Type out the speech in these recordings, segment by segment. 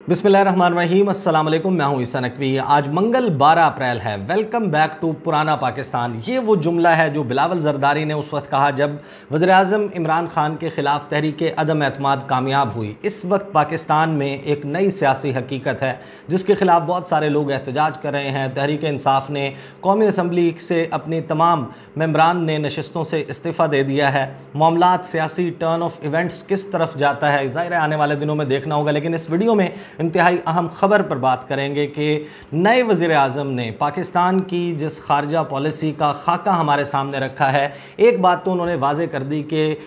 बिस्मिल्लाहिर्रहमानिर्रहीम, अस्सलाम वालेकुम। मैं हूं ईसा नकवी। आज मंगल 12 अप्रैल है। वेलकम बैक टू पुराना पाकिस्तान। ये वो जुमला है जो बिलावल जरदारी ने उस वक्त कहा जब वज़ीर आज़म इमरान खान के ख़िलाफ़ तहरीक अदम एतमाद कामयाब हुई। इस वक्त पाकिस्तान में एक नई सियासी हकीकत है जिसके ख़िलाफ़ बहुत सारे लोग एहतजाज कर रहे हैं। तहरीक इंसाफ ने कौमी असम्बली से अपनी तमाम मेंबरान ने नशस्तों से इस्तीफ़ा दे दिया है। मामलात सियासी टर्न ऑफ इवेंट्स किस तरफ जाता है ज़ाहिर है आने वाले दिनों में देखना होगा, लेकिन इस वीडियो में इंतहाई अहम खबर पर बात करेंगे कि नए वज़ीर आज़म ने पाकिस्तान की जिस खारजा पॉलिसी का खाका हमारे सामने रखा है, एक बात तो उन्होंने वाज़े कर दी कि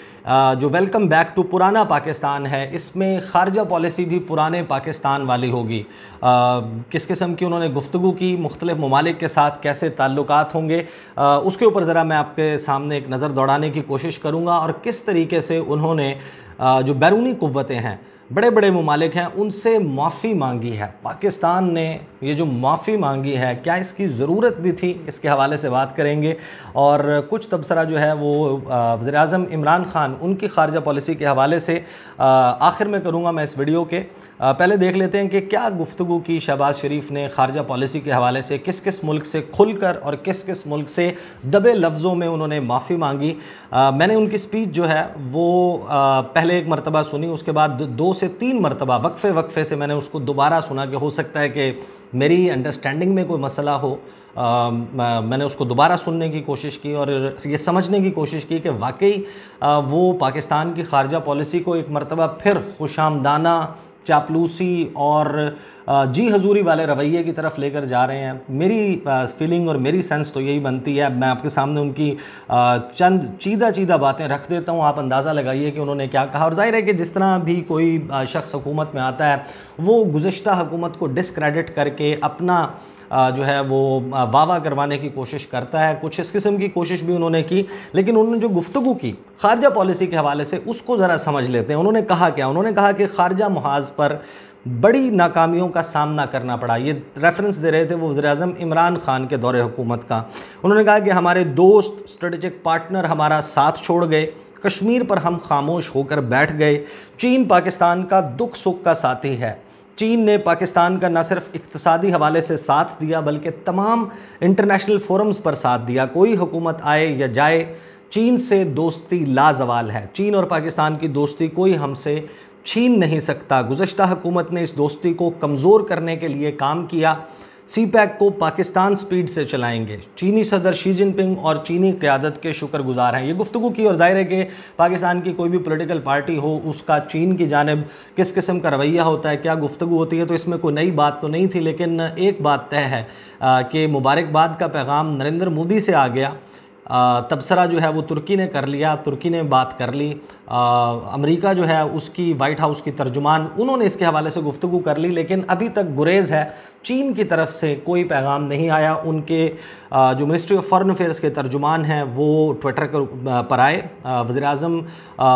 जो वेलकम बैक टू पुराना पाकिस्तान है इसमें खारजा पॉलिसी भी पुराने पाकिस्तान वाली होगी। किस किस्म की उन्होंने गुफ्तगू की, मुख्तलिफ ममालिक के साथ कैसे ताल्लुकात होंगे, उसके ऊपर ज़रा मैं आपके सामने एक नज़र दौड़ाने की कोशिश करूँगा और किस तरीके से उन्होंने जो बैरूनी क़ुव्वतें हैं, बड़े बड़े ममालिक हैं, उनसे माफ़ी मांगी है। पाकिस्तान ने ये जो माफ़ी मांगी है, क्या इसकी ज़रूरत भी थी, इसके हवाले से बात करेंगे। और कुछ तबसरा जो है वो वज़ीर आज़म इमरान खान उनकी खारजा पॉलिसी के हवाले से आखिर में करूँगा मैं इस वीडियो के। पहले देख लेते हैं कि क्या गुफ्तगू की शहबाज शरीफ ने खारजा पॉलिसी के हवाले से, किस किस मुल्क से खुलकर और किस किस मुल्क से दबे लफ्ज़ों में उन्होंने माफ़ी मांगी। मैंने उनकी स्पीच जो है वो पहले एक मरतबा सुनी, उसके बाद 2 से 3 मरतबा वक्फे से मैंने उसको दोबारा सुना कि हो सकता है कि मेरी अंडरस्टैंडिंग में कोई मसला हो। मैंने उसको दोबारा सुनने की कोशिश की और ये समझने की कोशिश की कि वाकई वो पाकिस्तान की खारजा पॉलिसी को एक मरतबा फिर खुशामदाना, चापलूसी और जी हजूरी वाले रवैये की तरफ लेकर जा रहे हैं। मेरी फीलिंग और मेरी सेंस तो यही बनती है। मैं आपके सामने उनकी चंद चीदा बातें रख देता हूँ, आप अंदाज़ा लगाइए कि उन्होंने क्या कहा। और जाहिर है कि जिस तरह भी कोई शख्स हुकूमत में आता है वो गुज़श्ता हुकूमत को डिस्क्रेडिट करके अपना जो है वो वाह करवाने की कोशिश करता है। कुछ इस किस्म की कोशिश भी उन्होंने की, लेकिन उन्होंने जो गुफ्तगू की खारजा पॉलिसी के हवाले से उसको ज़रा समझ लेते हैं। उन्होंने कहा क्या? उन्होंने कहा कि खारजा मुहाज पर बड़ी नाकामियों का सामना करना पड़ा। ये रेफरेंस दे रहे थे वो वज़ीर आज़म इमरान खान के दौरे हुकूमत का। उन्होंने कहा कि हमारे दोस्त, स्ट्रेटेजिक पार्टनर हमारा साथ छोड़ गए, कश्मीर पर हम खामोश होकर बैठ गए। चीन पाकिस्तान का दुख सुख का साथी है। चीन ने पाकिस्तान का न सिर्फ इक़्तिसादी हवाले से साथ दिया बल्कि तमाम इंटरनेशनल फोरम्स पर साथ दिया। कोई हुकूमत आए या जाए, चीन से दोस्ती लाजवाल है। चीन और पाकिस्तान की दोस्ती कोई हमसे छीन नहीं सकता। गुज़श्ता हुकूमत ने इस दोस्ती को कमज़ोर करने के लिए काम किया। CPEC को पाकिस्तान स्पीड से चलाएंगे। चीनी सदर शी जिनपिंग और चीनी क़यादत के शुक्रगुजार हैं। ये गुफ्तगू की और ज़ाहिर है कि पाकिस्तान की कोई भी पॉलिटिकल पार्टी हो उसका चीन की जानिब किस किस्म का रवैया होता है, क्या गुफ्तगू होती है, तो इसमें कोई नई बात तो नहीं थी। लेकिन एक बात तय है कि मुबारकबाद का पैगाम नरेंद्र मोदी से आ गया। तबसरा जो है वो तुर्की ने कर लिया, तुर्की ने बात कर ली। अमेरिका जो है उसकी वाइट हाउस की तर्जुमान, उन्होंने इसके हवाले से गुफ्तगू कर ली, लेकिन अभी तक गुरेज़ है, चीन की तरफ से कोई पैगाम नहीं आया। उनके जो मिनिस्ट्री ऑफ फॉरेन अफेयर्स के तर्जुमान हैं वो ट्विटर पर आए। वज़ीर आज़म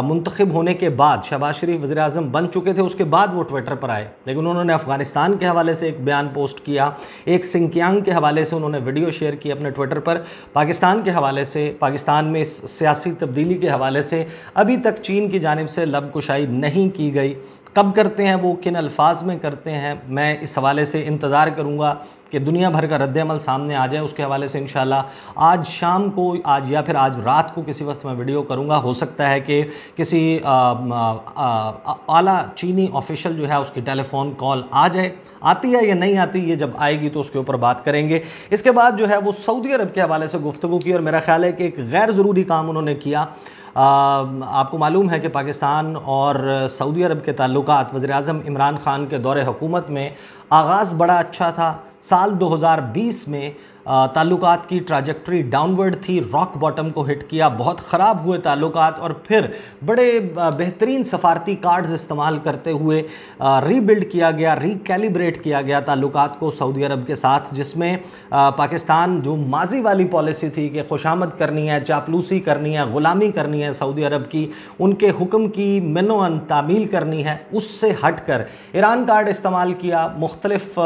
मुंतखब होने के बाद, शहबाज शरीफ वज़ीर आज़म बन चुके थे, उसके बाद वो ट्विटर पर आए, लेकिन उन्होंने अफ़गानिस्तान के हवाले से एक बयान पोस्ट किया, एक सिंकियांग के हवाले से उन्होंने वीडियो शेयर की अपने ट्विटर पर। पाकिस्तान के हवाले से, पाकिस्तान में इस सियासी तब्दीली के हवाले से अभी तक चीन की जानिब से लबकुशाई नहीं की गई। कब करते हैं वो, किन अल्फाज में करते हैं, मैं इस हवाले से इंतज़ार करूँगा कि दुनिया भर का रद्द-ए-अमल सामने आ जाए। उसके हवाले से इंशाल्लाह आज शाम को, आज या फिर आज रात को किसी वक्त मैं वीडियो करूँगा। हो सकता है कि किसी आला चीनी ऑफिशियल जो है उसकी टेलीफोन कॉल आ जाए। आती है या नहीं आती, ये जब आएगी तो उसके ऊपर बात करेंगे। इसके बाद जो है वो सऊदी अरब के हवाले से गुफ्तगू की और मेरा ख्याल है कि एक गैर ज़रूरी काम उन्होंने किया। आपको मालूम है कि पाकिस्तान और सऊदी अरब के ताल्लुकात वज़ीर आज़म इमरान खान के दौरे हुकूमत में आगाज़ बड़ा अच्छा था। साल 2020 में ताल्लुकात की ट्राजेक्टरी डाउनवर्ड थी, रॉक बॉटम को हिट किया, बहुत ख़राब हुए ताल्लुकात और फिर बड़े बेहतरीन सफारती कार्ड्स इस्तेमाल करते हुए रीबिल्ड किया गया, रीकैलिब्रेट किया गया ताल्लुकात को सऊदी अरब के साथ, जिसमें पाकिस्तान जो माजी वाली पॉलिसी थी कि खुशामद करनी है, चापलूसी करनी है, ग़ुलामी करनी है सऊदी अरब की, उनके हुक्म की मिनो-अन तामील करनी है, उससे हट कर ईरान कार्ड इस्तेमाल किया, मुख्तलिफ़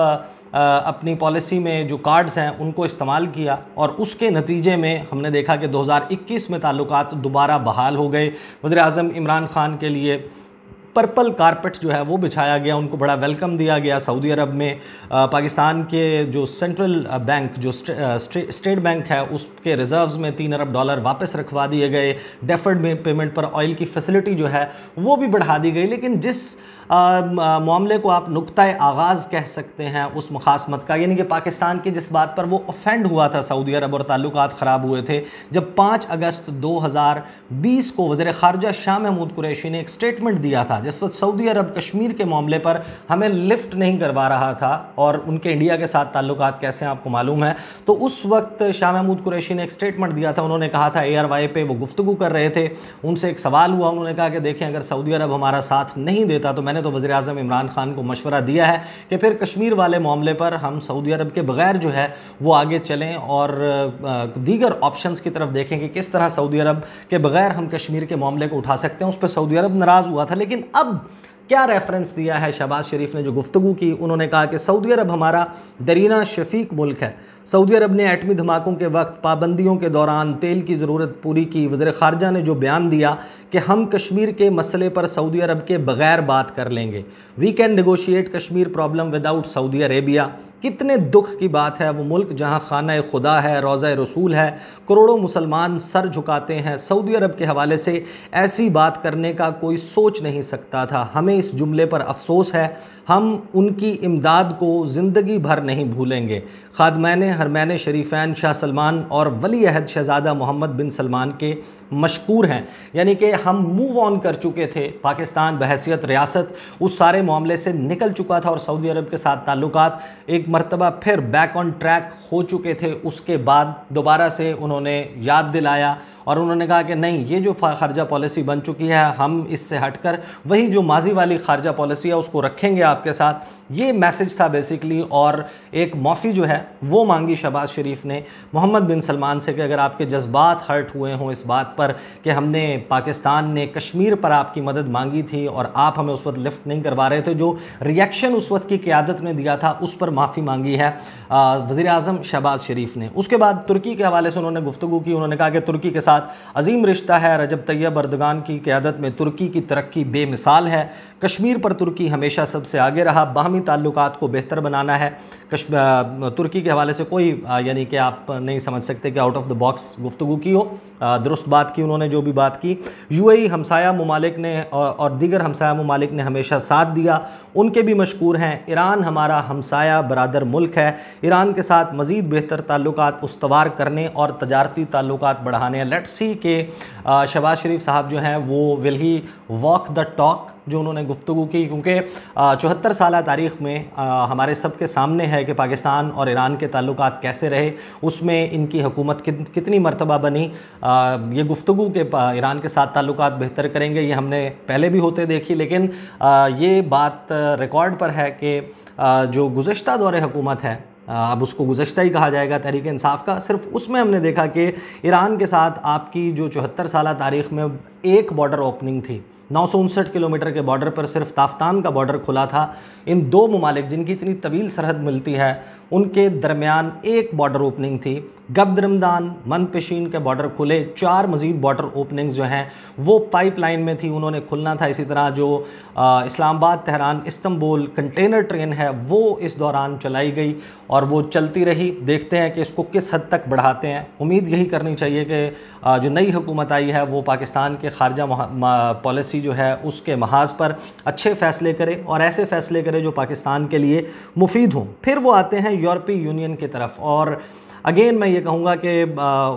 अपनी पॉलिसी में जो कार्ड्स हैं उनको इस्तेमाल किया और उसके नतीजे में हमने देखा कि 2021 में ताल्लुकात दोबारा बहाल हो गए। वज़ीर आज़म इमरान खान के लिए पर्पल कारपेट जो है वो बिछाया गया, उनको बड़ा वेलकम दिया गया सऊदी अरब में। पाकिस्तान के जो सेंट्रल बैंक जो स्टेट बैंक है उसके रिजर्व्स में $3 अरब वापस रखवा दिए गए। डेफर्ड पेमेंट पर ऑयल की फैसिलिटी जो है वो भी बढ़ा दी गई। लेकिन जिस मामले को आप नुक्ताए आगाज़ कह सकते हैं उस मुखासमत का, यानी कि पाकिस्तान की जिस बात पर वो ऑफेंड हुआ था सऊदी अरब और ताल्लुकात ख़राब हुए थे, जब 5 अगस्त 2020 को वज़ीर ख़ारजा शाह महमूद कुरैशी ने एक स्टेटमेंट दिया था जिस वक्त सऊदी अरब कश्मीर के मामले पर हमें लिफ्ट नहीं करवा रहा था और उनके इंडिया के साथ ताल्लुकात कैसे हैं आपको मालूम है। तो उस वक्त शाह महमूद कुरैशी ने एक स्टेटमेंट दिया था। उन्होंने कहा था ARY पे वो गुफ्तगू कर रहे थे, उनसे एक सवाल हुआ, उन्होंने कहा कि देखें अगर सऊदी अरब हमारा साथ नहीं देता तो मैंने तो वज़ीर आज़म इमरान खान को मशवरा दिया है कि फिर कश्मीर वाले मामले पर हम सऊदी अरब के बगैर जो है वो आगे चलें और दीगर ऑप्शंस की तरफ देखें कि किस तरह सऊदी अरब के बगैर हम कश्मीर के मामले को उठा सकते हैं। उस पर सऊदी अरब नाराज़ हुआ था। लेकिन अब क्या रेफरेंस दिया है शहबाज शरीफ ने जो गुफ्तगू की, उन्होंने कहा कि सऊदी अरब हमारा दरीना शफीक मुल्क है। सऊदी अरब ने एटमी धमाकों के वक्त पाबंदियों के दौरान तेल की ज़रूरत पूरी की। वज़ीर ख़ारजा ने जो बयान दिया कि हम कश्मीर के मसले पर सऊदी अरब के बगैर बात कर लेंगे, we can negotiate Kashmir problem without Saudi Arabia. कितने दुख की बात है, वो मुल्क जहाँ खाना खुदा है, रोज़ा रसूल है, करोड़ों मुसलमान सर झुकाते हैं। सऊदी अरब के हवाले से ऐसी बात करने का कोई सोच नहीं सकता था। हमें इस जुमले पर अफसोस है, हम उनकी इमदाद को ज़िंदगी भर नहीं भूलेंगे। खादमैन हरमैन शरीफैन शाह सलमान और वली अहद शहज़ादा मोहम्मद बिन सलमान के मशकूर हैं। यानी कि हम मूव ऑन कर चुके थे, पाकिस्तान बहैसियत रियासत उस सारे मामले से निकल चुका था और सऊदी अरब के साथ ताल्लुकात एक मरतबा फिर बैक ऑन ट्रैक हो चुके थे। उसके बाद दोबारा से उन्होंने याद दिलाया और उन्होंने कहा कि नहीं, ये जो खारजा पॉलिसी बन चुकी है हम इससे हटकर वही जो माजी वाली खारजा पॉलिसी है उसको रखेंगे आपके साथ। ये मैसेज था बेसिकली। और एक माफ़ी जो है वो मांगी शहबाज शरीफ ने मोहम्मद बिन सलमान से कि अगर आपके जज्बात हर्ट हुए हों इस बात पर कि हमने पाकिस्तान ने कश्मीर पर आपकी मदद मांगी थी और आप हमें उस वक्त लिफ्ट नहीं करवा रहे थे, जो रिएक्शन उस वक्त की क़यादत ने दिया था उस पर माफ़ी मांगी है वज़ीर आज़म शहबाज शरीफ ने। उसके बाद तुर्की के हवाले से उन्होंने गुफ्तगू की। उन्होंने कहा कि तुर्की के साथ अजीम रिश्ता है, रजब तैयब अर्दगान की क़यादत में तुर्की की तरक्की बेमिसाल है, कश्मीर पर तुर्की हमेशा सबसे आगे रहा, बाहमी ताल्लुकात को बेहतर बनाना है। तुर्की के हवाले से कोई यानी कि आप नहीं समझ सकते कि आउट ऑफ द बॉक्स गुफ्तगू की हो, दुरुस्त बात की उन्होंने जो भी बात की। UAE हमसाया ममालिक ने और दीगर हमसाया ममालिक ने हमेशा साथ दिया, उनके भी मशकूर हैं। ईरान हमारा हमसाया बरादर मुल्क है, ईरान के साथ मज़ीद बेहतर ताल्लुकात उस्तवार करने और तजारती ताल्लुकात बढ़ाने। लेट्स सी के शहबाज शरीफ साहब जो हैं वो will he walk the talk जो उन्होंने गुफ्तगू की, क्योंकि 74 साल तारीख़ में हमारे सब के सामने है कि पाकिस्तान और ईरान के ताल्लुकात कैसे रहे, उसमें इनकी हुकूमत कितनी मरतबा बनी। ये गुफ्तगू के ईरान के साथ ताल्लुकात बेहतर करेंगे ये हमने पहले भी होते देखी, लेकिन ये बात रिकॉर्ड पर है कि जो गुज़श्ता दौरे हुकूमत है, अब उसको गुज़श्ता ही कहा जाएगा तहरीक इंसाफ का, सिर्फ उसमें हमने देखा कि ईरान के साथ आपकी जो 74 साल तारीख़ में एक बॉर्डर ओपनिंग थी, 959 किलोमीटर के बॉर्डर पर सिर्फ ताफ्तान का बॉर्डर खुला था। इन दो ममालिक जिनकी इतनी तवील सरहद मिलती है उनके दरमियान एक बॉर्डर ओपनिंग थी। गब्द रमदान मनपेशीन के बॉर्डर खुले, 4 मज़ीद बॉर्डर ओपनिंग्स जो हैं वो पाइपलाइन में थी, उन्होंने खुलना था। इसी तरह जो Islamabad Tehran Istanbul container train है वो इस दौरान चलाई गई और वो चलती रही। देखते हैं कि इसको किस हद तक बढ़ाते हैं। उम्मीद यही करनी चाहिए कि जो नई हुकूमत आई है वो पाकिस्तान के खारजा पॉलिसी जो है उसके महाज पर अच्छे फ़ैसले करे और ऐसे फ़ैसले करे जो पाकिस्तान के लिए मुफीद हों। फिर वो आते हैं यूरोपीय यूनियन की तरफ और अगेन मैं ये कहूँगा कि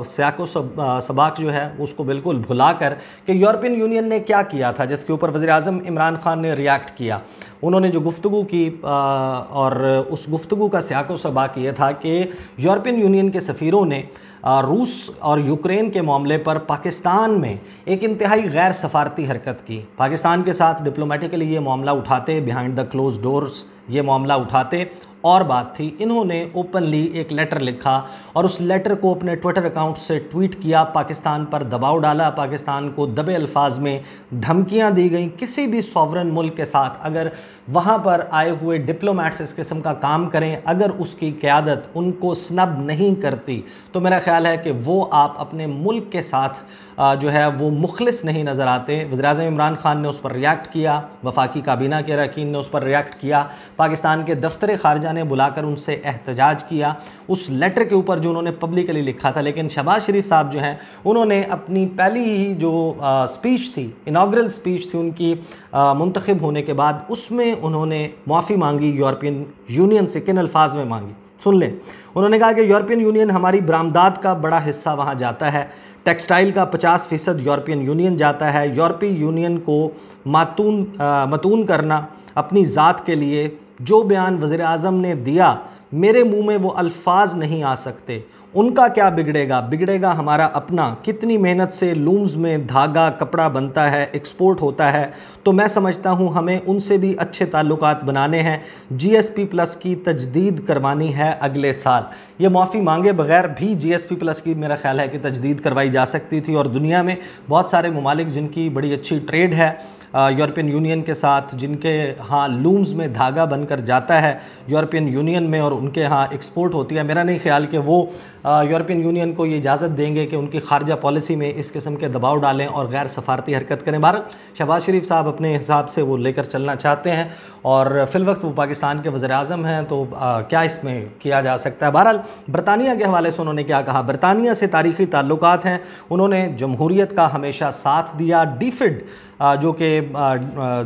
सियाको सबाक जो है उसको बिल्कुल भुला कर कि यूरोपियन यूनियन ने क्या किया था जिसके ऊपर वज़ीर आज़म इमरान खान ने रिएक्ट किया। उन्होंने जो गुफ्तगू की और उस गुफ्तगू का सियाको सबाक ये था कि यूरोपियन यूनियन के सफ़ीरों ने रूस और यूक्रेन के मामले पर पाकिस्तान में एक इंतहाई गैर सफारती हरकत की। पाकिस्तान के साथ डिप्लोमेटिकली ये मामला उठाते, बिहाइंड द क्लोज डोर्स ये मामला उठाते और बात थी। इन्होंने ओपनली एक लेटर लिखा और उस लेटर को अपने ट्विटर अकाउंट से ट्वीट किया, पाकिस्तान पर दबाव डाला, पाकिस्तान को दबे अल्फाज में धमकियां दी गई। किसी भी सॉवरन मुल्क के साथ अगर वहाँ पर आए हुए डिप्लोमेट्स इस किस्म का काम करें, अगर उसकी क़यादत उनको स्नब नहीं करती, तो मेरा ख़्याल है कि वो आप अपने मुल्क के साथ जो है वो मुखलिस नहीं नज़र आते। वज़ीर-ए-आज़म इमरान खान ने उस पर रिएक्ट किया, वफाकी काबीना के अरकान ने उस पर रिएक्ट किया, पाकिस्तान के दफ्तर ख़ारजा ने बुलाकर उनसे एहतजाज किया उस लेटर के ऊपर जो उन्होंने पब्लिकली लिखा था। लेकिन शहबाज शरीफ साहब जो हैं उन्होंने अपनी पहली ही जो स्पीच थी, इनाग्रल स्पीच थी उनकी मुंतखब होने के बाद, उसमें उन्होंने माफ़ी मांगी यूरोपियन यूनियन से। किन अल्फाज में मांगी सुन लें। उन्होंने कहा कि यूरोपियन यूनियन हमारी बरामदात का बड़ा हिस्सा वहाँ जाता है, टेक्सटाइल का 50% यूरोपियन यूनियन जाता है। यूरोपीय यूनियन को मतून करना अपनी ज़ात के लिए, जो बयान वज़ीर आज़म ने दिया, मेरे मुंह में वो अल्फाज नहीं आ सकते। उनका क्या बिगड़ेगा, बिगड़ेगा हमारा अपना। कितनी मेहनत से लूम्स में धागा कपड़ा बनता है, एक्सपोर्ट होता है, तो मैं समझता हूँ हमें उनसे भी अच्छे ताल्लुकात बनाने हैं। GSP+ की तजदीद करवानी है अगले साल। ये माफ़ी मांगे बगैर भी GSP+ की मेरा ख्याल है कि तजदीद करवाई जा सकती थी। और दुनिया में बहुत सारे ममालिक जिनकी बड़ी अच्छी ट्रेड है यूरोपियन यूनियन के साथ, जिनके यहाँ लूम्स में धागा बनकर जाता है यूरोपियन यूनियन में और उनके यहाँ एक्सपोर्ट होती है, मेरा नहीं ख्याल कि वो यूरोपियन यूनियन को ये इजाज़त देंगे कि उनकी खारजा पॉलिसी में इस किस्म के दबाव डालें और गैर सफारती हरकत करें। बहरहाल शहबाज शरीफ साहब अपने हिसाब से वो लेकर चलना चाहते हैं और फिल वक्त वो पाकिस्तान के वज़ीर आज़म हैं, तो क्या इसमें किया जा सकता है। बहरहाल बरतानिया के हवाले से उन्होंने क्या कहा, बरतानिया से तारीख़ी ताल्लुकात हैं, उन्होंने जमहूरियत का हमेशा साथ दिया। डीफिड जो कि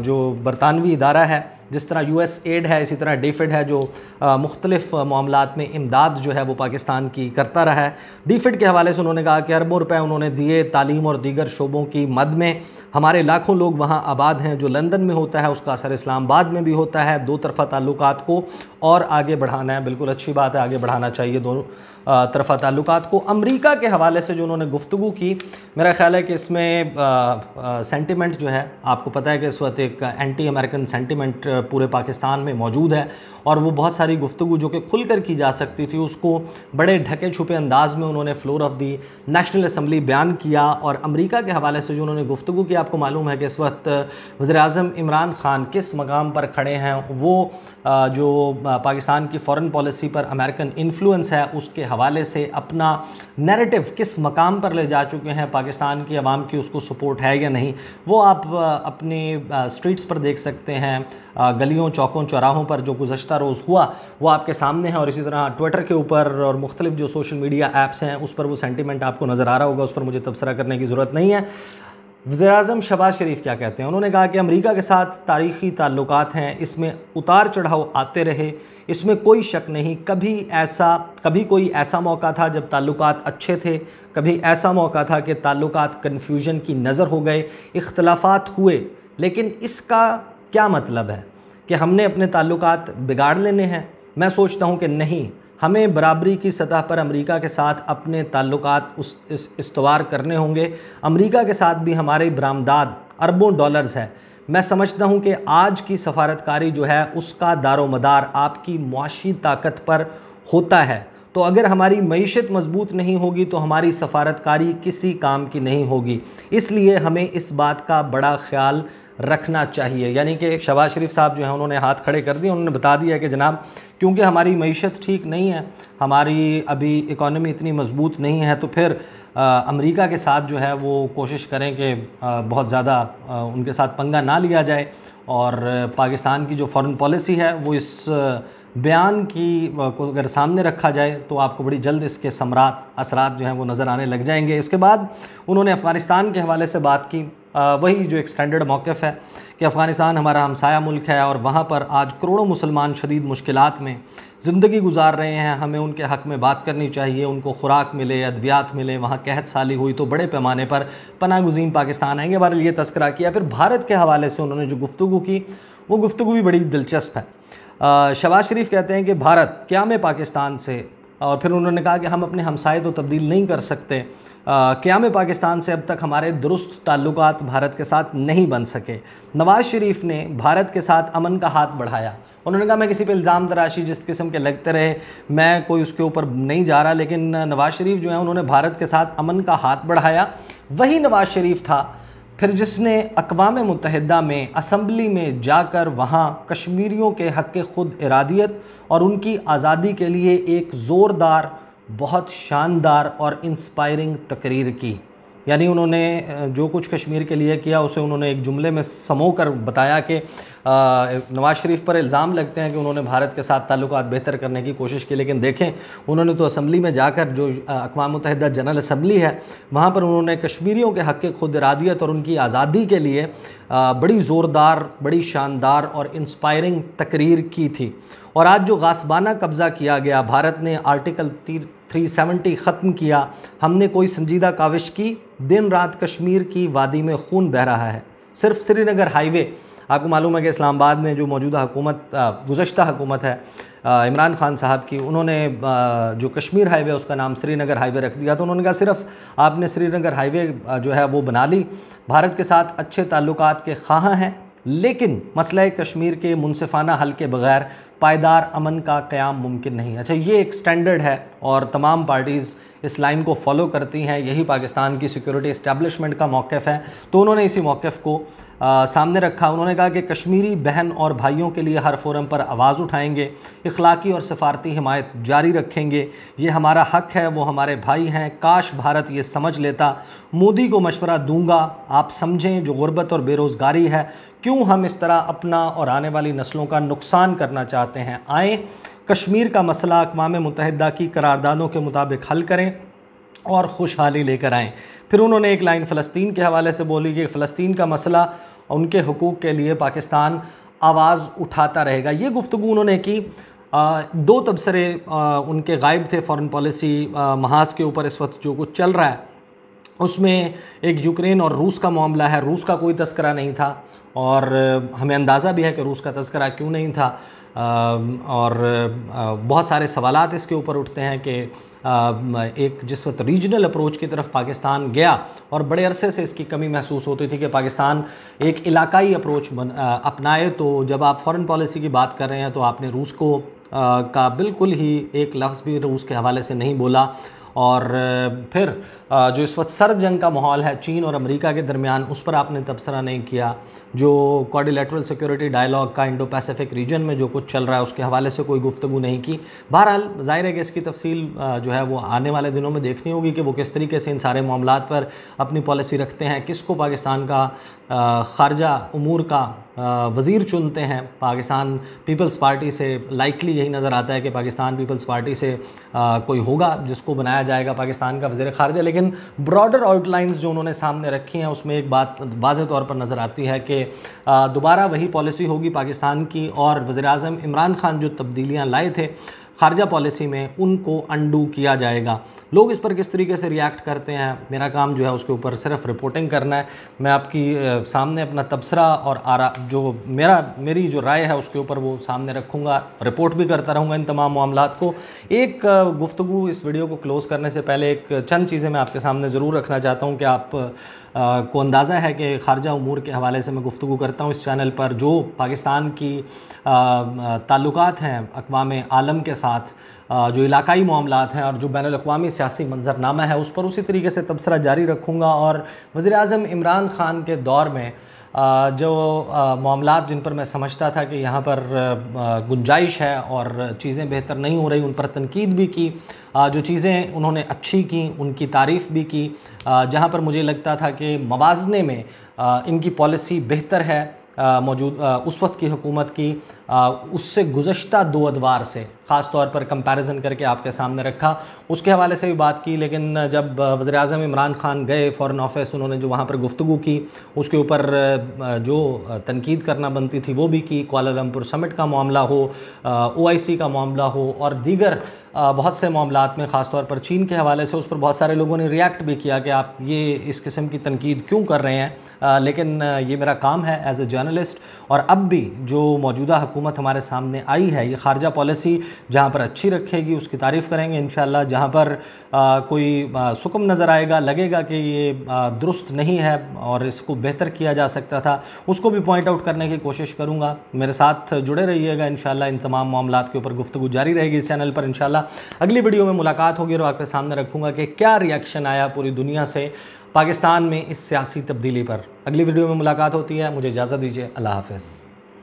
जो बरतानवी इदारा है, जिस तरह USAID है इसी तरह डीफिड है जो मुख्तलिफ मामलात में इमदाद जो है वो पाकिस्तान की करता रहा है। डीफिड के हवाले से उन्होंने कहा कि अरबों रुपए उन्होंने दिए तालीम और दीगर शोबों की मद में। हमारे लाखों लोग वहाँ आबाद हैं। जो लंदन में होता है उसका असर इस्लामाबाद में भी होता है। दो तरफ़ा ताल्लुकात को और आगे बढ़ाना है। बिल्कुल अच्छी बात है, आगे बढ़ाना चाहिए दोनों तरफ़ा ताल्लुकात को। अमरीका के हवाले से जो उन्होंने गुफ्तगू की, मेरा ख़्याल है कि इसमें सेंटिमेंट जो है, आपको पता है कि इस वक्त एक एंटी अमेरिकन सेंटिमेंट पूरे पाकिस्तान में मौजूद है और वो बहुत सारी गुफ्तगू जो कि खुलकर की जा सकती थी उसको बड़े ढके छुपे अंदाज में उन्होंने floor of the national assembly बयान किया। और अमेरिका के हवाले से जो उन्होंने गुफ्तगू की, आपको मालूम है कि इस वक्त वज़ीर-ए-आज़म इमरान खान किस मकाम पर खड़े हैं। वो जो पाकिस्तान की फ़ॉरेन पॉलिसी पर अमेरिकन इन्फ्लुएंस है उसके हवाले से अपना नैरेटिव किस मकाम पर ले जा चुके हैं, पाकिस्तान की आवाम की उसको सपोर्ट है या नहीं, वो आप अपने स्ट्रीट्स पर देख सकते हैं। गलियों चौकों चौराहों पर जो गुज़श्ता रोज़ हुआ वो आपके सामने है। और इसी तरह ट्विटर के ऊपर और मुख्तलिफ जो सोशल मीडिया ऐप्स हैं उस पर वो सेंटिमेंट आपको नज़र आ रहा होगा, उस पर मुझे तबसरा करने की ज़रूरत नहीं है। वज़ीर-ए-आज़म शहबाज शरीफ क्या कहते हैं, उन्होंने कहा कि अमेरिका के साथ तारीख़ी ताल्लुकात हैं, इसमें उतार चढ़ाव आते रहे, इसमें कोई शक नहीं। कभी कोई ऐसा मौका था जब ताल्लुकात अच्छे थे, कभी ऐसा मौका था कि ताल्लुकात कन्फ्यूजन की नज़र हो गए, इख्तलाफात हुए। लेकिन इसका क्या मतलब है कि हमने अपने ताल्लुकात बिगाड़ लेने हैं? मैं सोचता हूँ कि नहीं, हमें बराबरी की सतह पर अमेरिका के साथ अपने ताल्लुकात इस्तवार करने होंगे। अमेरिका के साथ भी हमारे बरामदात अरबों डॉलर्स है। मैं समझता हूँ कि आज की सफारतकारी जो है उसका दारोमदार आपकी मुआशी ताकत पर होता है। तो अगर हमारी मईशत मजबूत नहीं होगी तो हमारी सफारतकारी किसी काम की नहीं होगी। इसलिए हमें इस बात का बड़ा ख्याल रखना चाहिए। यानी कि शहबाज शरीफ साहब जो हैं उन्होंने हाथ खड़े कर दिए, उन्होंने बता दिया कि जनाब क्योंकि हमारी मईशत ठीक नहीं है, हमारी अभी इकॉनमी इतनी मजबूत नहीं है, तो फिर अमेरिका के साथ जो है वो कोशिश करें कि बहुत ज़्यादा उनके साथ पंगा ना लिया जाए। और पाकिस्तान की जो फ़ॉरेन पॉलिसी है वो इस बयान की को अगर सामने रखा जाए तो आपको बड़ी जल्द इसके असरात जो हैं वो नज़र आने लग जाएंगे। इसके बाद उन्होंने अफ़गानिस्तान के हवाले से बात की, वही जो एक्सटेंडेड मौक़िफ़ है कि अफ़गानिस्तान हमारा हमसाया मुल्क है और वहाँ पर आज करोड़ों मुसलमान शदीद मुश्किलात में ज़िंदगी गुजार रहे हैं। हमें उनके हक़ में बात करनी चाहिए, उनको खुराक मिले, अद्वियात मिले। वहाँ कहत साली हुई तो बड़े पैमाने पर पनाह गुज़ीन पाकिस्तान आएंगे। बार ये तस्करा किया। फिर भारत के हवाले से उन्होंने जो गुफ्तगू की वो गुफ्तगू भी बड़ी दिलचस्प है। शहबाज शरीफ कहते हैं कि भारत क्या में पाकिस्तान से, और फिर उन्होंने कहा कि हम अपने हमसाए तो तब्दील नहीं कर सकते। क्या में पाकिस्तान से अब तक हमारे दुरुस्त ताल्लुकात भारत के साथ नहीं बन सके। नवाज़ शरीफ ने भारत के साथ अमन का हाथ बढ़ाया, उन्होंने कहा मैं किसी पे इल्ज़ाम तराशी जिस किस्म के लगते रहे मैं कोई उसके ऊपर नहीं जा रहा, लेकिन नवाज़ शरीफ जो है उन्होंने भारत के साथ अमन का हाथ बढ़ाया। वही नवाज़ शरीफ था फिर जिसने अक़वाम मुत्तहिदा में असम्बली में जाकर वहाँ कश्मीरियों के हक़ ख़ुद इरादियत और उनकी आज़ादी के लिए एक ज़ोरदार, बहुत शानदार और इंस्पायरिंग तकरीर की। यानी उन्होंने जो कुछ कश्मीर के लिए किया उसे उन्होंने एक जुमले में समो कर बताया कि नवाज़ शरीफ पर इल्ज़ाम लगते हैं कि उन्होंने भारत के साथ ताल्लुकात बेहतर करने की कोशिश की, लेकिन देखें उन्होंने तो असम्बली में जाकर, जो अक़वाम मुत्तहिदा जनरल असम्बली है, वहाँ पर उन्होंने कश्मीरियों के हक़ ख़ुद इरादियत और उनकी आज़ादी के लिए बड़ी ज़ोरदार, बड़ी शानदार और इंस्पायरिंग तकरीर की थी। और आज जो गासबाना कब्ज़ा किया गया, भारत ने आर्टिकल 370 ख़त्म किया, हमने कोई संजीदा काविश की, दिन रात कश्मीर की वादी में खून बह रहा है। सिर्फ श्रीनगर हाईवे, आपको मालूम है कि इस्लामाबाद में जो मौजूदा हुकूमत, गुज़श्ता हुकूमत है इमरान खान साहब की, उन्होंने जो कश्मीर हाईवे उसका नाम श्रीनगर हाईवे रख दिया। तो उन्होंने कहा सिर्फ आपने श्रीनगर हाईवे जो है वो बना ली, भारत के साथ अच्छे ताल्लुकात के ख़्वाह हैं, लेकिन मसला कश्मीर के मुनसिफाना हल के बग़ैर पायदार अमन का क़याम मुमकिन नहीं। अच्छा, ये एक स्टैंडर्ड है और तमाम पार्टीज़ इस लाइन को फॉलो करती हैं, यही पाकिस्तान की सिक्योरिटी इस्टेब्लिशमेंट का मौक़िफ़ है। तो उन्होंने इसी मौक़िफ़ को सामने रखा। उन्होंने कहा कि कश्मीरी बहन और भाइयों के लिए हर फोरम पर आवाज़ उठाएंगे, इखलाकी और सफारती हिमायत जारी रखेंगे, ये हमारा हक़ है, वो हमारे भाई हैं, काश भारत ये समझ लेता। मोदी को मशवरा दूंगा, आप समझें जो गुर्बत और बेरोज़गारी है, क्यों हम इस तरह अपना और आने वाली नस्लों का नुकसान करना चाहते हैं। आएँ कश्मीर का मसला अक़वाम मुत्तहिदा की करारदादों के मुताबिक हल करें और खुशहाली लेकर आएँ। फिर उन्होंने एक लाइन फ़लस्तीन के हवाले से बोली कि फ़लस्तीन का मसला, उनके हुकूक़ के लिए पाकिस्तान आवाज़ उठाता रहेगा। ये गुफ्तगू उन्होंने की। दो तबसरे उनके गायब थे फ़ॉरेन पॉलिसी महाज के ऊपर। इस वक्त जो कुछ चल रहा है उसमें एक यूक्रेन और रूस का मामला है। रूस का कोई तस्करा नहीं था और हमें अंदाज़ा भी है कि रूस का तस्करा क्यों नहीं था। और बहुत सारे सवालात इसके ऊपर उठते हैं कि एक जिस वक्त रीजनल अप्रोच की तरफ पाकिस्तान गया और बड़े अरसे से इसकी कमी महसूस होती थी कि पाकिस्तान एक इलाकाई अप्रोच अपनाए, तो जब आप फ़ॉरेन पॉलिसी की बात कर रहे हैं तो आपने रूस को का बिल्कुल ही एक लफ्ज़ भी रूस के हवाले से नहीं बोला। और फिर जो इस वक्त सर्द जंग का माहौल है चीन और अमेरिका के दरमियान, उस पर आपने तबसरा नहीं किया। जो क्वाड्रिलेटरल सिक्योरिटी डायलॉग का इंडो पैसिफिक रीजन में जो कुछ चल रहा है उसके हवाले से कोई गुफ्तगू नहीं की। बहरहाल ज़ाहिर है कि इसकी तफसील जो है वो आने वाले दिनों में देखनी होगी कि वो किस तरीके से इन सारे मामलात पर अपनी पॉलिसी रखते हैं, किसको पाकिस्तान का ख़ारजा उमूर का वज़ीर चुनते हैं। पाकिस्तान पीपल्स पार्टी से लाइकली यही नज़र आता है कि पाकिस्तान पीपल्स पार्टी से कोई होगा जिसको बनाया जाएगा पाकिस्तान का वज़ीर ख़ारजा। लेकिन ब्रॉडर आउटलाइंस जो उन्होंने सामने रखी हैं उसमें एक बात वाज़ेह तौर पर नज़र आती है कि दोबारा वही पॉलिसी होगी पाकिस्तान की, और वज़ीर आज़म इमरान खान जो तब्दीलियाँ लाए थे ख़ारजा पॉलिसी में उनको अंडू किया जाएगा। लोग इस पर किस तरीके से रिएक्ट करते हैं, मेरा काम जो है उसके ऊपर सिर्फ रिपोर्टिंग करना है। मैं आपकी सामने अपना तबसरा और आरा जो मेरी जो राय है उसके ऊपर वो सामने रखूँगा, रिपोर्ट भी करता रहूँगा इन तमाम मामलात को। एक गुफ्तगू इस वीडियो को क्लोज़ करने से पहले एक चंद चीज़ें मैं आपके सामने ज़रूर रखना चाहता हूँ कि आप को अंदाज़ा है कि ख़ारजा उमूर के हवाले से मैं गुफ्तगू करता हूँ इस चैनल पर। जो पाकिस्तान की ताल्लुकात हैं अक़वाम आलम के साथ, जो इलाकाई मामलात हैं और जो बैनुल-अक़वामी सियासी मंज़रनामा है उस पर उसी तरीके से तबसरा जारी रखूँगा। और वज़ीर आज़म इमरान ख़ान के दौर में जो मामलात जिन पर मैं समझता था कि यहाँ पर गुंजाइश है और चीज़ें बेहतर नहीं हो रही, उन पर तनकीद भी की। जो चीज़ें उन्होंने अच्छी की उनकी तारीफ़ भी की। जहाँ पर मुझे लगता था कि मवाज़ने में इनकी पॉलिसी बेहतर है मौजूद उस वक्त की हुकूमत की, उससे गुज़श्ता 2 अदवार से ख़ास तौर पर कंपैरिजन करके आपके सामने रखा, उसके हवाले से भी बात की। लेकिन जब वज़ीर आज़म इमरान ख़ान गए फ़ॉरेन ऑफिस, उन्होंने जो वहाँ पर गुफ्तगू की उसके ऊपर जो तनकीद करना बनती थी वो भी की। कुआलालंपुर समिट का मामला हो, OIC का मामला हो और दीगर बहुत से मामलात में ख़ास तौर पर चीन के हवाले से उस पर बहुत सारे लोगों ने रिएक्ट भी किया कि आप ये इस किस्म की तनकीद क्यों कर रहे हैं। लेकिन ये मेरा काम है एज़ ए जर्नलिस्ट जर्नलिस्ट, और अब भी जो मौजूदा हुकूमत हमारे सामने आई है, ये खारजा पॉलिसी जहाँ पर अच्छी रखेगी उसकी तारीफ़ करेंगे इंशाअल्लाह। जहाँ पर कोई सुकम नज़र आएगा, लगेगा कि ये दुरुस्त नहीं है और इसको बेहतर किया जा सकता था, उसको भी पॉइंट आउट करने की कोशिश करूँगा। मेरे साथ जुड़े रहिएगा इंशाअल्लाह। इन तमाम मामलात के ऊपर गुफ्तगू जारी रहेगी इस चैनल पर इंशाअल्लाह। अगली वीडियो में मुलाकात होगी और आपके सामने रखूँगा कि क्या रिएक्शन आया पूरी दुनिया से पाकिस्तान में इस सियासी तब्दीली पर। अगली वीडियो में मुलाकात होती है, मुझे इजाज़त दीजिए, अल्लाह हाफ़िज़।